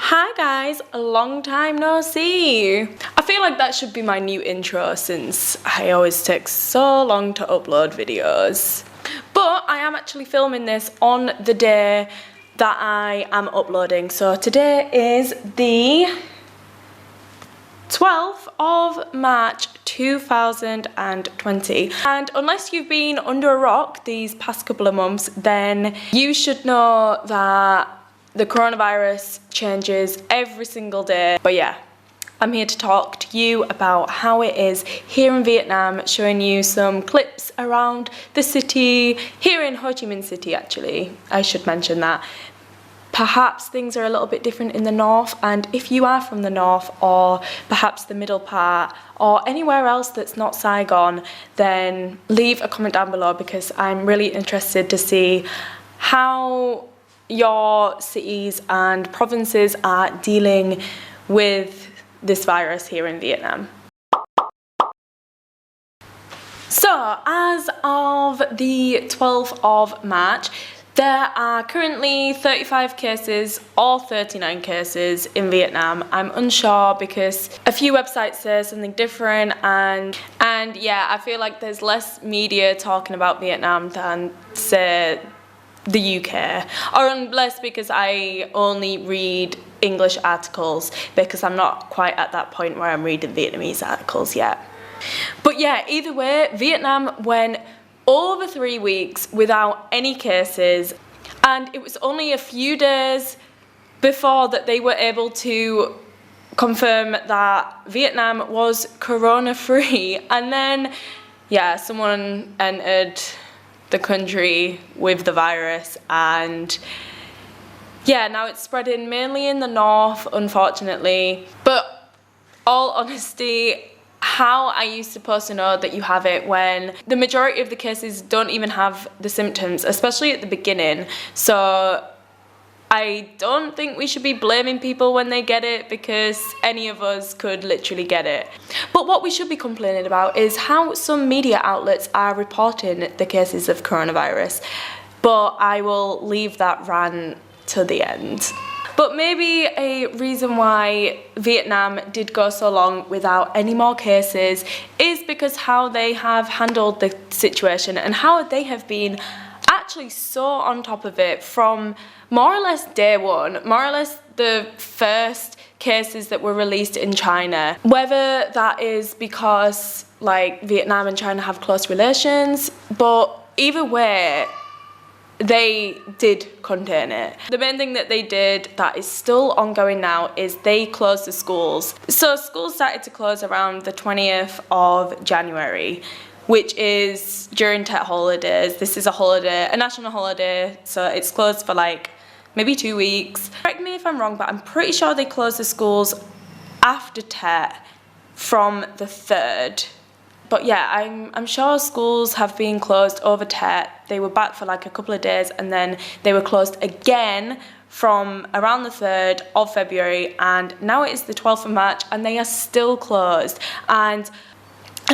Hi guys, a long time no see. I feel like that should be my new intro since I always take so long to upload videos. But I am actually filming this on the day that I am uploading. So today is the 12th of March 2020, and unless you've been under a rock these past couple of months, then you should know that the coronavirus changes every single day. But yeah, I'm here to talk to you about how it is here in Vietnam, showing you some clips around the city, here in Ho Chi Minh City actually, I should mention that. Perhaps things are a little bit different in the north, and if you are from the north or perhaps the middle part or anywhere else that's not Saigon, then leave a comment down below because I'm really interested to see how your cities and provinces are dealing with this virus here in Vietnam. So as of the 12th of March, there are currently 35 cases or 39 cases in Vietnam. I'm unsure because a few websites say something different, and yeah, I feel like there's less media talking about Vietnam than say the UK, or unless because I only read English articles because I'm not quite at that point where I'm reading Vietnamese articles yet. But yeah, either way, Vietnam went over 3 weeks without any cases, and it was only a few days before that they were able to confirm that Vietnam was corona-free. And then, yeah, someone entered the country with the virus, and yeah, now it's spreading mainly in the north, unfortunately. But all honesty, how are you supposed to know that you have it when the majority of the cases don't even have the symptoms, especially at the beginning? So I don't think we should be blaming people when they get it, because any of us could literally get it. But what we should be complaining about is how some media outlets are reporting the cases of coronavirus. But I will leave that rant to the end. But maybe a reason why Vietnam did go so long without any more cases is because how they have handled the situation and how they have been actually so on top of it from more or less day one, more or less the first cases that were released in China. Whether that is because like Vietnam and China have close relations, but either way, they did contain it. The main thing that they did that is still ongoing now is they closed the schools. So schools started to close around the 20th of January, which is during Tet holidays. This is a holiday, a national holiday, so it's closed for like maybe 2 weeks. Correct me if I'm wrong, but I'm pretty sure they closed the schools after Tet from the 3rd. But yeah, I'm sure schools have been closed over Tet. They were back for like a couple of days, and then they were closed again from around the 3rd of February, and now it is the 12th of March and they are still closed. And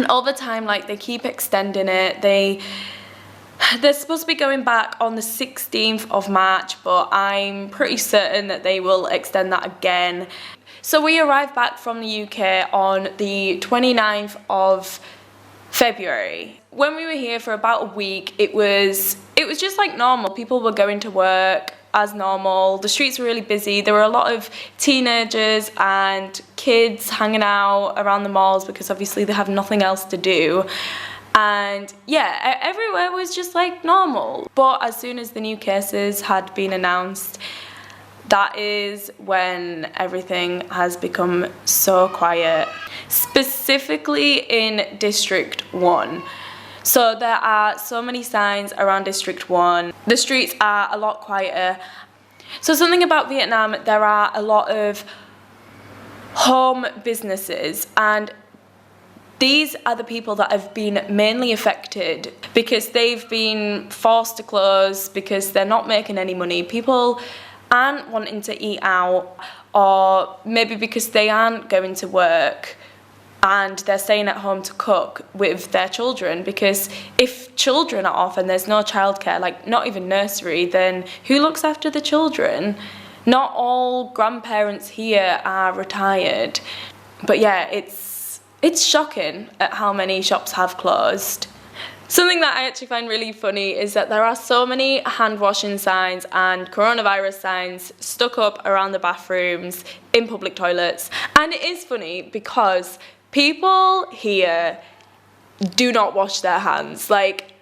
all the time, like, they keep extending it. They're supposed to be going back on the 16th of March, but I'm pretty certain that they will extend that again. So we arrived back from the UK on the 29th of February. When we were here for about a week, it was just like normal. People were going to work as normal. The streets were really busy. There were a lot of teenagers and kids hanging out around the malls because obviously they have nothing else to do. And yeah, everywhere was just like normal. But as soon as the new cases had been announced, that is when everything has become so quiet, specifically in District 1. So there are so many signs around District 1. The streets are a lot quieter. So something about Vietnam, there are a lot of home businesses, and these are the people that have been mainly affected because they've been forced to close because they're not making any money. People aren't wanting to eat out, or maybe because they aren't going to work and they're staying at home to cook with their children, because if children are off and there's no childcare, like not even nursery, then who looks after the children? Not all grandparents here are retired. But yeah, it's shocking at how many shops have closed. Something that I actually find really funny is that there are so many hand washing signs and coronavirus signs stuck up around the bathrooms, in public toilets. And it is funny because people here do not wash their hands. Like,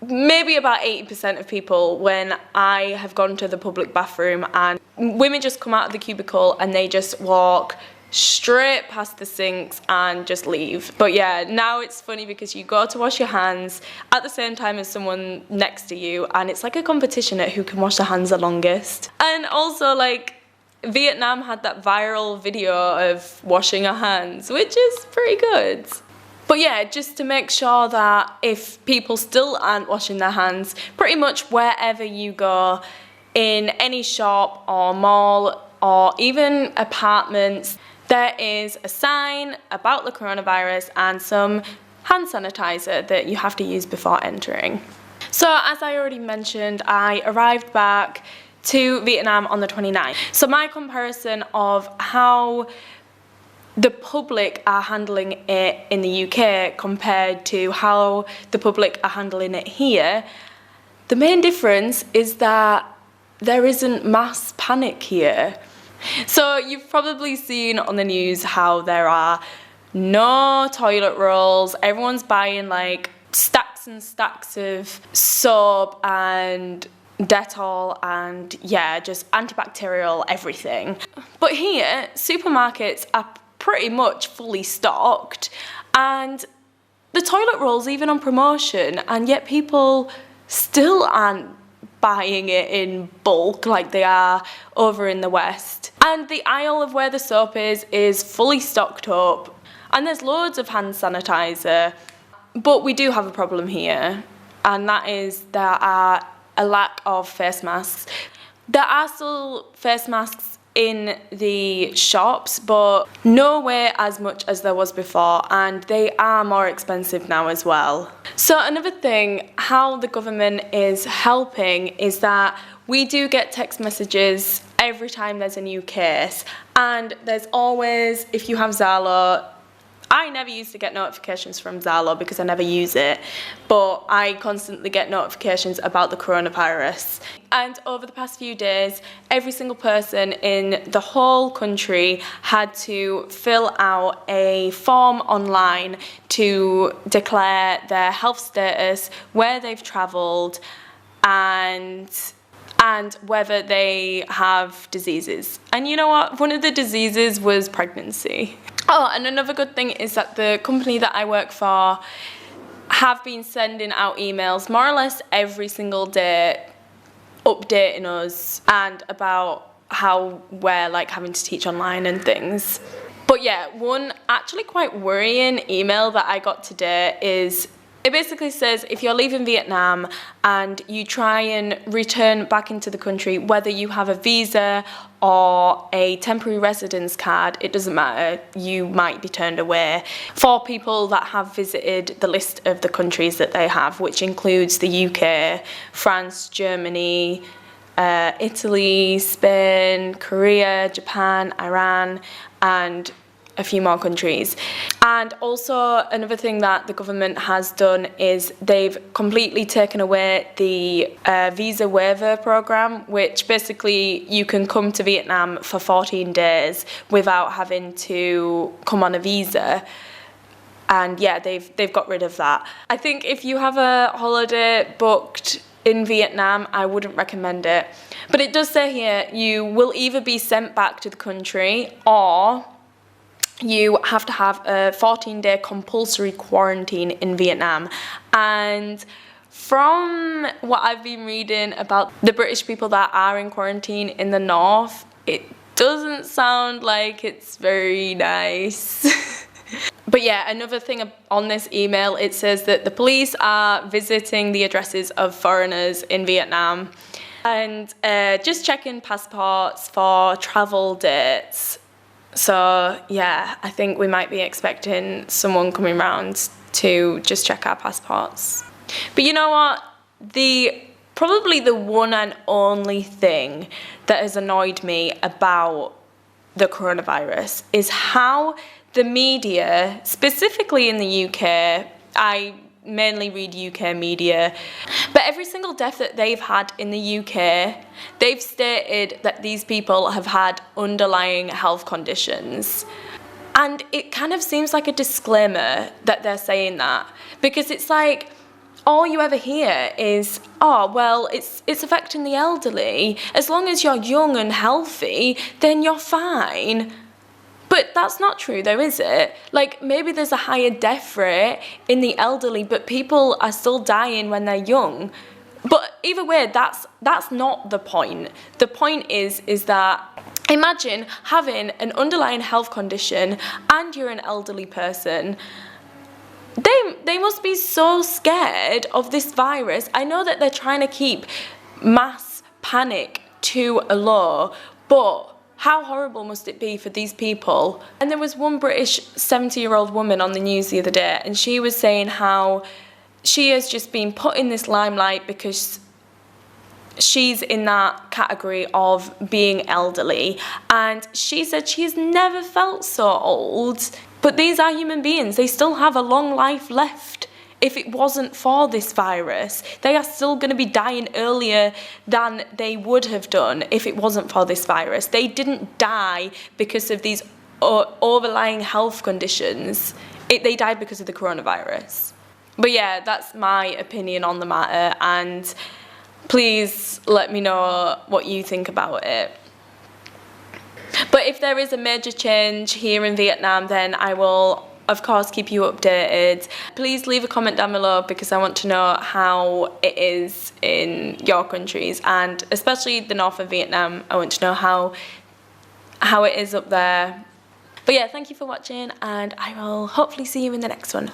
maybe about 80% of people, when I have gone to the public bathroom, and women just come out of the cubicle and they just walk straight past the sinks and just leave. But yeah, now it's funny because you go to wash your hands at the same time as someone next to you, and it's like a competition at who can wash their hands the longest. And also, like, Vietnam had that viral video of washing your hands, which is pretty good. But yeah, just to make sure that if people still aren't washing their hands, pretty much wherever you go, in any shop or mall or even apartments, there is a sign about the coronavirus and some hand sanitizer that you have to use before entering. So as I already mentioned, I arrived back to Vietnam on the 29th. So my comparison of how the public are handling it in the UK compared to how the public are handling it here, the main difference is that there isn't mass panic here. So you've probably seen on the news how there are no toilet rolls, everyone's buying like stacks and stacks of soap and Dettol and yeah, just antibacterial everything. But here, supermarkets are pretty much fully stocked and the toilet roll's even on promotion, and yet people still aren't buying it in bulk like they are over in the West. And the aisle of where the soap is fully stocked up, and there's loads of hand sanitizer. But we do have a problem here, and that is there are a lack of face masks. There are still face masks in the shops, but nowhere as much as there was before, and they are more expensive now as well. So another thing, how the government is helping is that we do get text messages every time there's a new case, and there's always, if you have Zalo, I never used to get notifications from Zalo because I never use it, but I constantly get notifications about the coronavirus. And over the past few days, every single person in the whole country had to fill out a form online to declare their health status, where they've travelled, and whether they have diseases. And you know what? One of the diseases was pregnancy. Oh, and another good thing is that the company that I work for have been sending out emails more or less every single day, updating us and about how we're like having to teach online and things. But yeah, one actually quite worrying email that I got today is, it basically says if you're leaving Vietnam and you try and return back into the country, whether you have a visa or a temporary residence card, it doesn't matter, you might be turned away. For people that have visited the list of the countries that they have, which includes the UK, France, Germany, Italy, Spain, Korea, Japan, Iran, and a few more countries. And also another thing that the government has done is they've completely taken away the visa waiver program, which basically you can come to Vietnam for 14 days without having to come on a visa. And yeah, they've got rid of that. I think if you have a holiday booked in Vietnam, I wouldn't recommend it. But it does say here you will either be sent back to the country or you have to have a 14-day compulsory quarantine in Vietnam. And from what I've been reading about the British people that are in quarantine in the north, it doesn't sound like it's very nice. But yeah, another thing on this email, it says that the police are visiting the addresses of foreigners in Vietnam and just checking passports for travel dates. So yeah, I think we might be expecting someone coming round to just check our passports. But you know what? The probably the one and only thing that has annoyed me about the coronavirus is how the media, specifically in the UK, I mainly read UK media, but every single death that they've had in the UK, they've stated that these people have had underlying health conditions. And it kind of seems like a disclaimer that they're saying that, because it's like, all you ever hear is, oh, well, it's affecting the elderly. As long as you're young and healthy, then you're fine. But that's not true though, is it? Like, maybe there's a higher death rate in the elderly, but people are still dying when they're young. But either way, that's not the point. The point is that imagine having an underlying health condition and you're an elderly person. They must be so scared of this virus. I know that they're trying to keep mass panic to a low, but how horrible must it be for these people? And there was one British 70-year-old woman on the news the other day, and she was saying how she has just been put in this limelight because she's in that category of being elderly. And she said she's never felt so old. But these are human beings. They still have a long life left. If it wasn't for this virus, they are still going to be dying earlier than they would have done if it wasn't for this virus. They didn't die because of these overlying health conditions. They died because of the coronavirus. But yeah, that's my opinion on the matter, and please let me know what you think about it. But if there is a major change here in Vietnam, then I will, of course, keep you updated. Please leave a comment down below because I want to know how it is in your countries, and especially the north of Vietnam. I want to know how it is up there. But yeah, thank you for watching, and I will hopefully see you in the next one.